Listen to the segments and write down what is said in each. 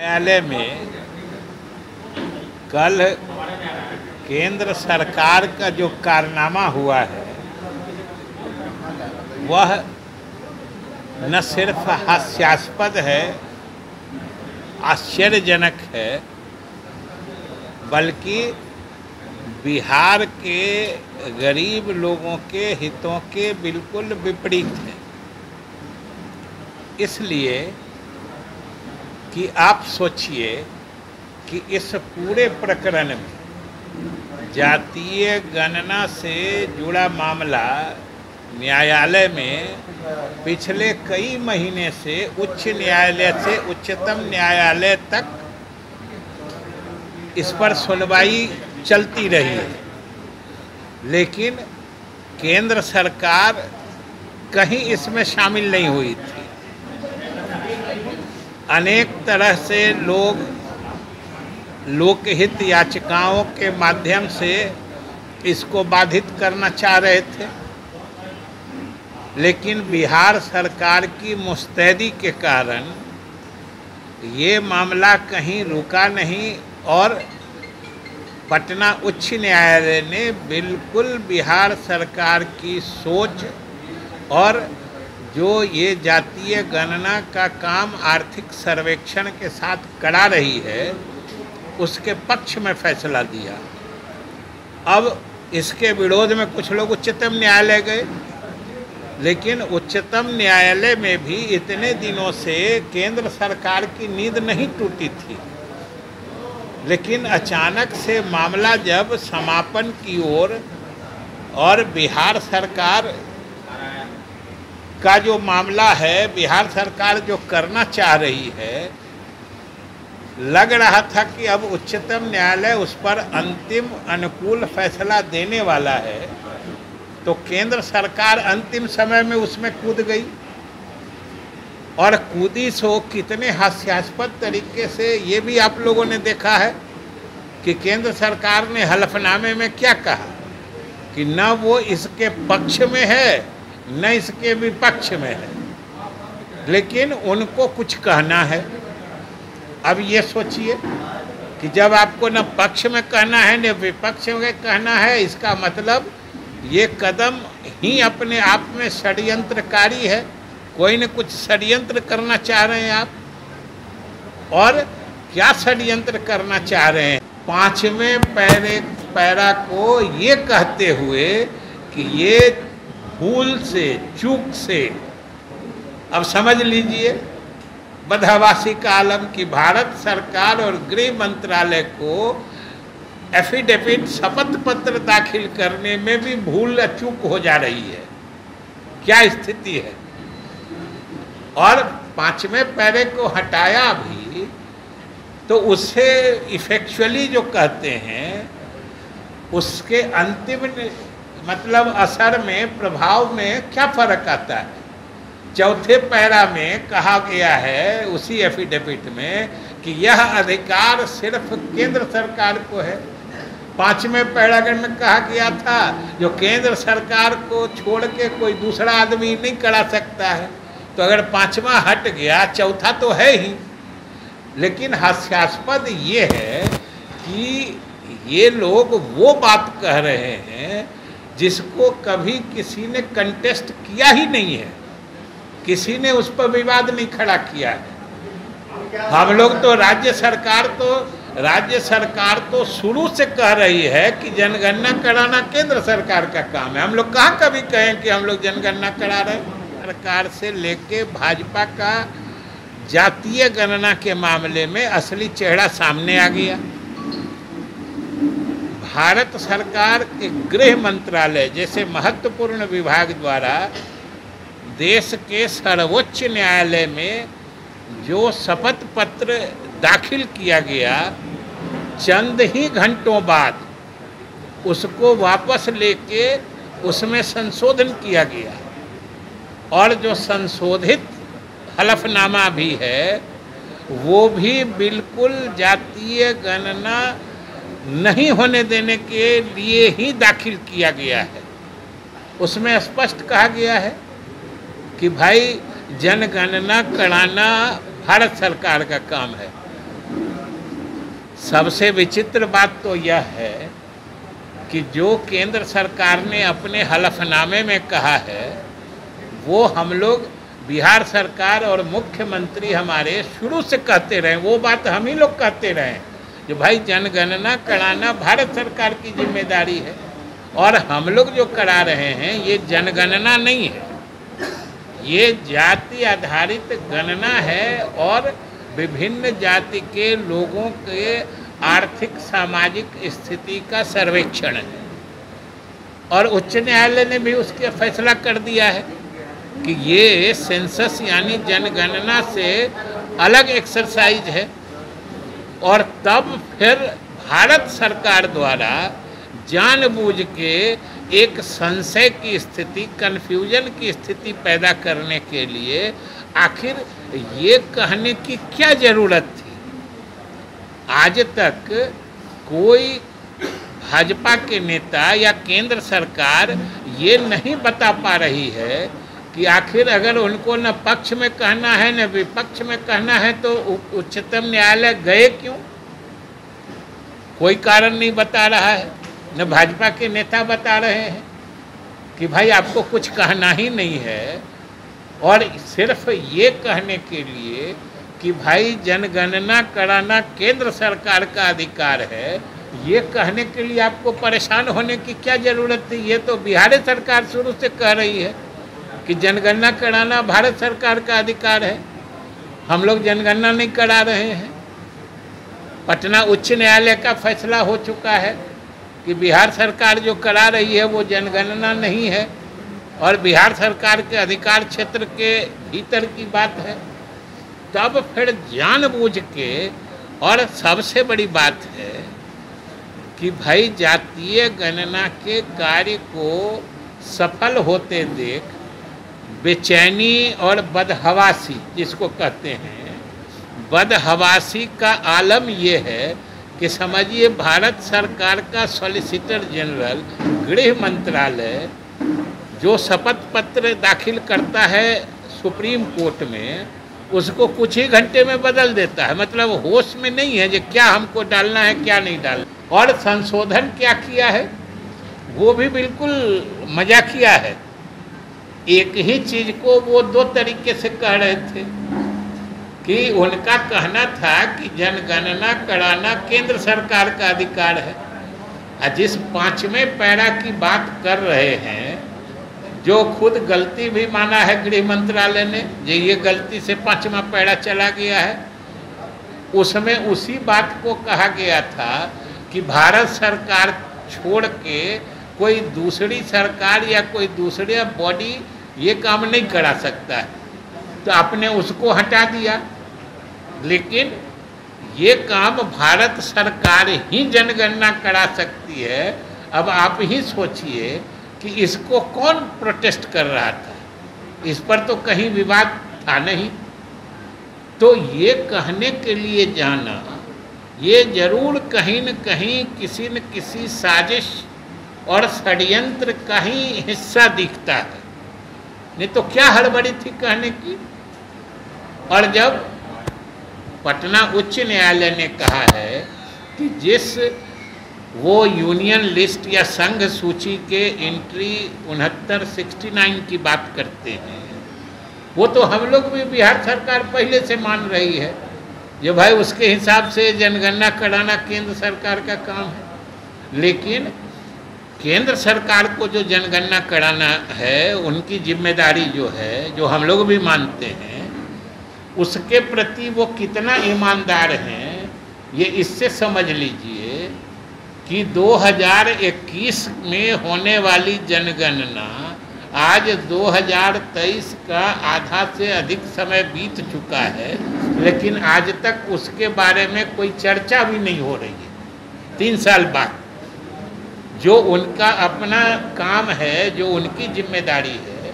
न्यायालय में कल केंद्र सरकार का जो कारनामा हुआ है वह न सिर्फ हास्यास्पद है, आश्चर्यजनक है, बल्कि बिहार के गरीब लोगों के हितों के बिल्कुल विपरीत है। इसलिए कि आप सोचिए कि इस पूरे प्रकरण में जातीय गणना से जुड़ा मामला न्यायालय में पिछले कई महीने से उच्च न्यायालय से उच्चतम न्यायालय तक इस पर सुनवाई चलती रही है, लेकिन केंद्र सरकार कहीं इसमें शामिल नहीं हुई थी। अनेक तरह से लोग लोकहित याचिकाओं के माध्यम से इसको बाधित करना चाह रहे थे, लेकिन बिहार सरकार की मुस्तैदी के कारण ये मामला कहीं रुका नहीं और पटना उच्च न्यायालय ने बिल्कुल बिहार सरकार की सोच और जो ये जातीय गणना का काम आर्थिक सर्वेक्षण के साथ करा रही है उसके पक्ष में फैसला दिया। अब इसके विरोध में कुछ लोग उच्चतम न्यायालय गए, लेकिन उच्चतम न्यायालय में भी इतने दिनों से केंद्र सरकार की नींद नहीं टूटी थी, लेकिन अचानक से मामला जब समापन की ओर और बिहार सरकार का जो मामला है, बिहार सरकार जो करना चाह रही है, लग रहा था कि अब उच्चतम न्यायालय उस पर अंतिम अनुकूल फैसला देने वाला है, तो केंद्र सरकार अंतिम समय में उसमें कूद गई और कूदी सो कितने हास्यास्पद तरीके से ये भी आप लोगों ने देखा है कि केंद्र सरकार ने हलफनामे में क्या कहा कि न वो इसके पक्ष में है न इसके विपक्ष में है, लेकिन उनको कुछ कहना है। अब ये सोचिए कि जब आपको न पक्ष में कहना है न विपक्ष में कहना है, इसका मतलब ये कदम ही अपने आप में षड्यंत्रकारी है। कोई न कुछ षड्यंत्र करना चाह रहे हैं आप। और क्या षड्यंत्र करना चाह रहे हैं? 5वें पैरा को ये कहते हुए कि ये भूल से चूक से, अब समझ लीजिए बदहवासी का आलम की भारत सरकार और गृह मंत्रालय को एफिडेविट शपथ पत्र दाखिल करने में भी भूल चूक हो जा रही है। क्या स्थिति है? और 5वें पैरे को हटाया भी तो उससे इफेक्चुअली जो कहते हैं उसके अंतिम मतलब असर में प्रभाव में क्या फर्क आता है? 4थे पैरा में कहा गया है उसी एफिडेविट में कि यह अधिकार सिर्फ केंद्र सरकार को है। 5वें पैराग्राफ में कहा गया था जो केंद्र सरकार को छोड़ के कोई दूसरा आदमी नहीं करा सकता है। तो अगर 5वां हट गया, 4था तो है ही। लेकिन हास्यास्पद ये है कि ये लोग वो बात कह रहे हैं जिसको कभी किसी ने कंटेस्ट किया ही नहीं है, किसी ने उस पर विवाद नहीं खड़ा किया है। हम लोग तो राज्य सरकार तो शुरू से कह रही है कि जनगणना कराना केंद्र सरकार का काम है। हम लोग कहाँ कभी कहें कि हम लोग जनगणना करा रहे हैं? सरकार से लेके भाजपा का जातीय गणना के मामले में असली चेहरा सामने आ गया। भारत सरकार के गृह मंत्रालय जैसे महत्वपूर्ण विभाग द्वारा देश के सर्वोच्च न्यायालय में जो शपथ पत्र दाखिल किया गया, चंद ही घंटों बाद उसको वापस लेके उसमें संशोधन किया गया और जो संशोधित हलफनामा भी है वो भी बिल्कुल जातीय गणना नहीं होने देने के लिए ही दाखिल किया गया है। उसमें स्पष्ट कहा गया है कि भाई जनगणना कराना भारत सरकार का काम है सबसे विचित्र बात तो यह है कि जो केंद्र सरकार ने अपने हलफनामे में कहा है वो हम लोग बिहार सरकार और मुख्यमंत्री हमारे शुरू से कहते रहे, वो बात हम ही लोग कहते रहे कि भाई जनगणना कराना भारत सरकार की जिम्मेदारी है और हम लोग जो करा रहे हैं ये जनगणना नहीं है, ये जाति आधारित गणना है और विभिन्न जाति के लोगों के आर्थिक सामाजिक स्थिति का सर्वेक्षण है। और उच्च न्यायालय ने भी उसका फैसला कर दिया है कि ये सेंसस यानी जनगणना से अलग एक्सरसाइज है। और तब फिर भारत सरकार द्वारा जानबूझ के एक संशय की स्थिति, कन्फ्यूजन की स्थिति पैदा करने के लिए आखिर ये कहने की क्या ज़रूरत थी। आज तक कोई भाजपा के नेता या केंद्र सरकार ये नहीं बता पा रही है कि आखिर अगर उनको न पक्ष में कहना है न विपक्ष में कहना है तो उच्चतम न्यायालय गए क्यों। कोई कारण नहीं बता रहा है, न भाजपा के नेता बता रहे हैं कि भाई आपको कुछ कहना ही नहीं है। और सिर्फ ये कहने के लिए कि भाई जनगणना कराना केंद्र सरकार का अधिकार है, ये कहने के लिए आपको परेशान होने की क्या ज़रूरत थी। ये तो बिहार सरकार शुरू से कह रही है कि जनगणना कराना भारत सरकार का अधिकार है, हम लोग जनगणना नहीं करा रहे हैं। पटना उच्च न्यायालय का फैसला हो चुका है कि बिहार सरकार जो करा रही है वो जनगणना नहीं है और बिहार सरकार के अधिकार क्षेत्र के भीतर की बात है। तब फिर जानबूझ के, और सबसे बड़ी बात है कि भाई जातीय गणना के कार्य को सफल होते देख बेचैनी और बदहवासी, जिसको कहते हैं बदहवासी का आलम ये है कि समझिए भारत सरकार का सॉलिसिटर जनरल गृह मंत्रालय जो शपथ पत्र दाखिल करता है सुप्रीम कोर्ट में, उसको कुछ ही घंटे में बदल देता है। मतलब होश में नहीं है कि क्या हमको डालना है क्या नहीं डालना। और संशोधन क्या किया है वो भी बिल्कुल मजाकिया है। एक ही चीज़ को वो दो तरीके से कह रहे थे कि उनका कहना था कि जनगणना कराना केंद्र सरकार का अधिकार है, और जिस 5वें पैरा की बात कर रहे हैं जो खुद गलती भी माना है गृह मंत्रालय ने, जो ये गलती से 5वां पैरा चला गया है, उसमें उसी बात को कहा गया था कि भारत सरकार छोड़ के कोई दूसरी सरकार या कोई दूसरे बॉडी ये काम नहीं करा सकता है। तो आपने उसको हटा दिया, लेकिन ये काम भारत सरकार ही जनगणना करा सकती है। अब आप ही सोचिए कि इसको कौन प्रोटेस्ट कर रहा था, इस पर तो कहीं विवाद था नहीं। तो ये कहने के लिए जाना, ये जरूर कहीं न कहीं किसी न किसी साजिश और षड्यंत्र का ही हिस्सा दिखता है, नहीं तो क्या हड़बड़ी थी कहने की। और जब पटना उच्च न्यायालय ने कहा है कि जिस वो यूनियन लिस्ट या संघ सूची के एंट्री 69 की बात करते हैं, वो तो हम लोग भी बिहार सरकार पहले से मान रही है जो भाई उसके हिसाब से जनगणना कराना केंद्र सरकार का काम है। लेकिन केंद्र सरकार को जो जनगणना कराना है उनकी जिम्मेदारी जो है, जो हम लोग भी मानते हैं, उसके प्रति वो कितना ईमानदार हैं ये इससे समझ लीजिए कि 2021 में होने वाली जनगणना आज 2023 का आधा से अधिक समय बीत चुका है, लेकिन आज तक उसके बारे में कोई चर्चा भी नहीं हो रही है। 3 साल बाद जो उनका अपना काम है, जो उनकी जिम्मेदारी है,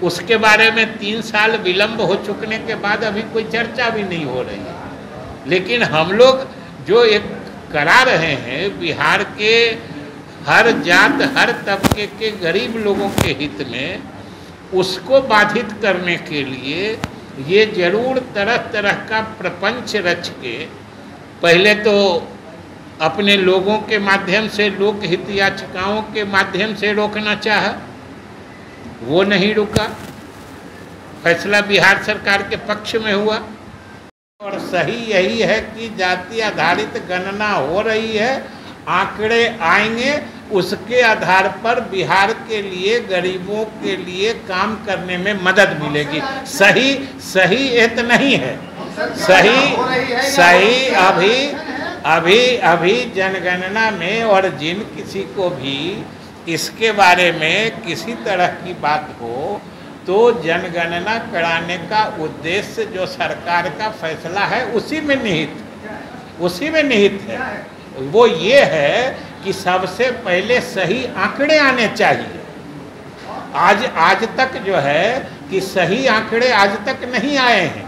उसके बारे में 3 साल विलंब हो चुकने के बाद अभी कोई चर्चा भी नहीं हो रही है। लेकिन हम लोग जो एक करा रहे हैं बिहार के हर जात हर तबके के गरीब लोगों के हित में, उसको बाधित करने के लिए ये जरूर तरह तरह का प्रपंच रच के पहले तो अपने लोगों के माध्यम से, लोक हित याचिकाओं के माध्यम से रोकना चाहा, वो नहीं रुका। फैसला बिहार सरकार के पक्ष में हुआ और सही यही है कि जाति आधारित गणना हो रही है, आंकड़े आएंगे, उसके आधार पर बिहार के लिए, गरीबों के लिए काम करने में मदद मिलेगी। सही ये तो नहीं है, सही अभी जनगणना में, और जिन किसी को भी इसके बारे में किसी तरह की बात हो तो जनगणना कराने का उद्देश्य जो सरकार का फैसला है उसी में निहित है। वो ये है कि सबसे पहले सही आंकड़े आने चाहिए। आज तक जो है कि सही आंकड़े आज तक नहीं आए हैं।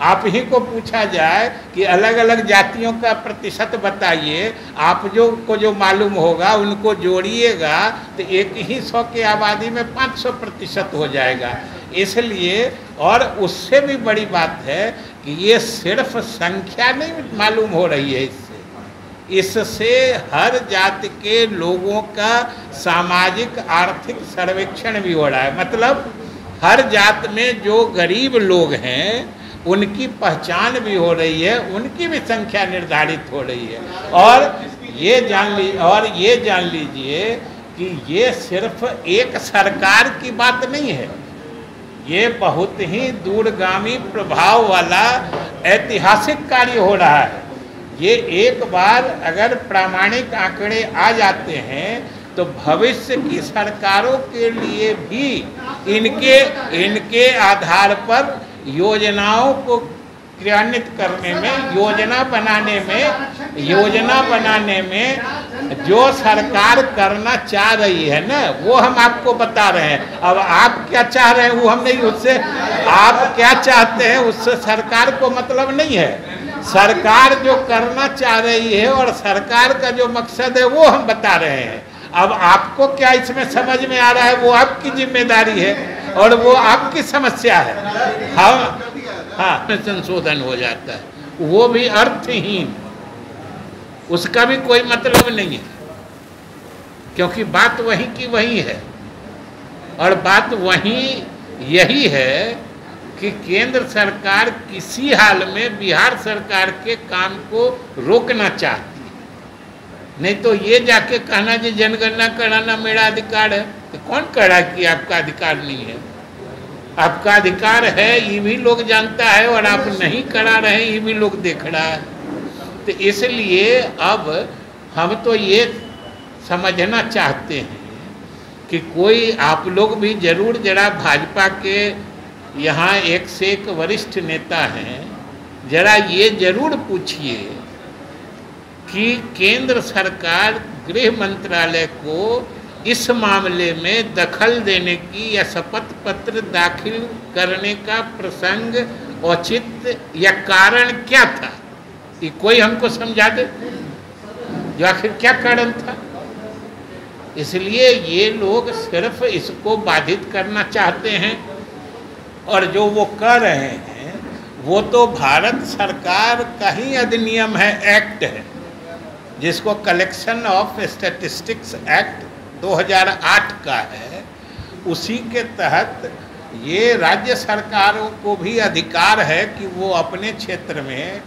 आप ही को पूछा जाए कि अलग अलग जातियों का प्रतिशत बताइए, आप जो मालूम होगा उनको जोड़िएगा तो एक ही 100 की आबादी में 500% हो जाएगा। इसलिए, और उससे भी बड़ी बात है कि ये सिर्फ संख्या नहीं मालूम हो रही है, इससे हर जाति के लोगों का सामाजिक आर्थिक सर्वेक्षण भी हो रहा है। मतलब हर जात में जो गरीब लोग हैं उनकी पहचान भी हो रही है, उनकी भी संख्या निर्धारित हो रही है। और ये जान लीजिए कि ये सिर्फ एक सरकार की बात नहीं है, ये बहुत ही दूरगामी प्रभाव वाला ऐतिहासिक कार्य हो रहा है। ये एक बार अगर प्रामाणिक आंकड़े आ जाते हैं तो भविष्य की सरकारों के लिए भी इनके आधार पर योजनाओं को क्रियान्वित करने में, योजना बनाने में जो सरकार करना चाह रही है ना, वो हम आपको बता रहे हैं। अब आप क्या चाह रहे हैं वो हम नहीं, उससे आप क्या चाहते हैं उससे सरकार को मतलब नहीं है। सरकार जो करना चाह रही है और सरकार का जो मकसद है वो हम बता रहे हैं। अब आपको क्या इसमें समझ में आ रहा है वो आपकी जिम्मेदारी है और वो आपकी समस्या है। हाँ, संशोधन हो जाता है, वो भी अर्थहीन, उसका भी कोई मतलब नहीं है, क्योंकि बात वही की वही है। और बात वही यही है कि केंद्र सरकार किसी हाल में बिहार सरकार के काम को रोकना चाहती है। नहीं तो ये जाके कहना कि जनगणना कराना मेरा अधिकार है, तो कौन कह रहा कि आपका अधिकार नहीं है? आपका अधिकार है, ये भी लोग जानता है, और आप नहीं करा रहे ये भी लोग देख रहा है। तो इसलिए अब हम तो ये समझना चाहते हैं कि कोई आप लोग भी जरूर जरा भाजपा के यहाँ एक से एक वरिष्ठ नेता हैं, जरा ये जरूर पूछिए कि केंद्र सरकार गृह मंत्रालय को इस मामले में दखल देने की या शपथ पत्र दाखिल करने का प्रसंग, औचित्य या कारण क्या था, ये कोई हमको समझा दे, जो आखिर क्या कारण था। इसलिए ये लोग सिर्फ इसको बाधित करना चाहते हैं, और जो वो कर रहे हैं वो तो भारत सरकार का ही अधिनियम है, एक्ट है, जिसको कलेक्शन ऑफ स्टैटिस्टिक्स एक्ट 2008 का है। उसी के तहत ये राज्य सरकारों को भी अधिकार है कि वो अपने क्षेत्र में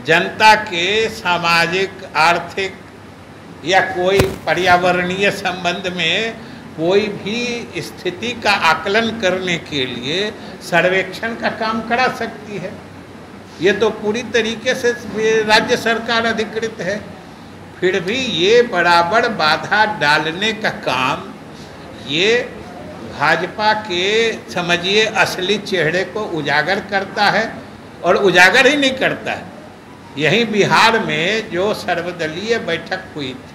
जनता के सामाजिक, आर्थिक या कोई पर्यावरणीय संबंध में कोई भी स्थिति का आकलन करने के लिए सर्वेक्षण का काम करा सकती है। ये तो पूरी तरीके से राज्य सरकार अधिकृत है। फिर भी ये बराबर बाधा डालने का काम ये भाजपा के, समझिए, असली चेहरे को उजागर करता है। और उजागर ही नहीं करता है, यहीं बिहार में जो सर्वदलीय बैठक हुई थी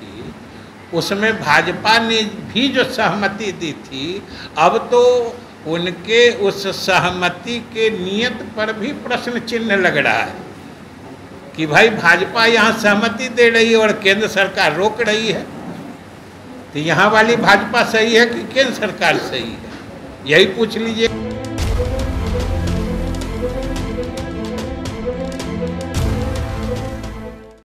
उसमें भाजपा ने भी जो सहमति दी थी, अब तो उनके उस सहमति के नियत पर भी प्रश्न चिन्ह लग रहा है कि भाई भाजपा यहाँ सहमति दे रही है और केंद्र सरकार रोक रही है, तो यहाँ वाली भाजपा सही है कि केंद्र सरकार सही है? यही पूछ लीजिए।